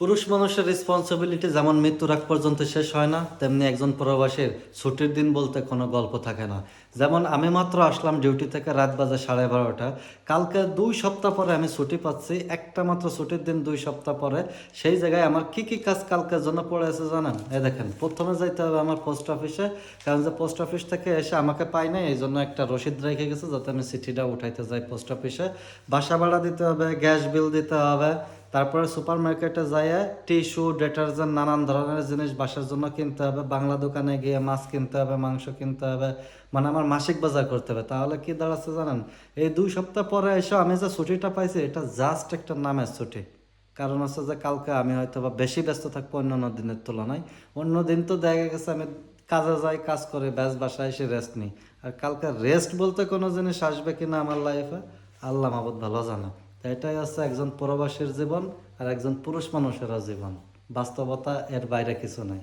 পুরুষ মানুষের রেসপন্সিবিলিটি যেমন মৃত্যুর আগ পর্যন্ত শেষ হয় না, তেমনি একজন প্রবাসীর ছুটির দিন বলতে কোনো গল্প থাকে না। যেমন আমি মাত্র আসলাম ডিউটি থেকে, রাত বাজে 12:30। কালকে 2 সপ্তাহ পরে আমি ছুটি পাচ্ছি, একটা মাত্র ছুটির দিন 2 সপ্তাহ পরে। সেই জায়গায় আমার কি কি কাজ কালকের জন্য পড়ে আছে জানেন? এই দেখেন, প্রথমে যাইতে হবে আমার পোস্ট অফিসে, কারণ যে পোস্ট অফিস থেকে এসে আমাকে পাই নাই, এই জন্য একটা রসিদ রেখে গেছে যাতে আমি চিঠিটা উঠাইতে যাই পোস্ট অফিসে। বাসা ভাড়া দিতে হবে, গ্যাস বিল দিতে হবে, তারপরে সুপার মার্কেটে যাইয়ে টিস্যু, ডিটারজেন্ট, নানান ধরনের জিনিস বাসার জন্য কিনতে হবে। বাংলা দোকানে গিয়ে মাছ কিনতে হবে, মাংস কিনতে হবে, মানে আমার মাসিক বাজার করতে হবে। তাহলে কি দাঁড়াচ্ছে জানেন? এই 2 সপ্তাহ পরে এসে আমি যে ছুটিটা পাইছি, এটা জাস্ট একটা নামের ছুটি। কারণ হচ্ছে যে কালকে আমি হয়তো বা বেশি ব্যস্ত থাকবো অন্যান্য দিনের তুলনায়। অন্য দিন তো দেখা গেছে আমি কাজে যাই, কাজ করে ব্যাস বাসায় এসে রেস্ট নিই। আর কালকে রেস্ট বলতে কোনো জিনিস আসবে কিনা আমার লাইফে, আল্লাহ মাবুদ ভালো জানে। তো এটাই হচ্ছে একজন প্রবাসীর জীবন আর একজন পুরুষ মানুষেরও জীবন। বাস্তবতা এর বাইরে কিছু নাই।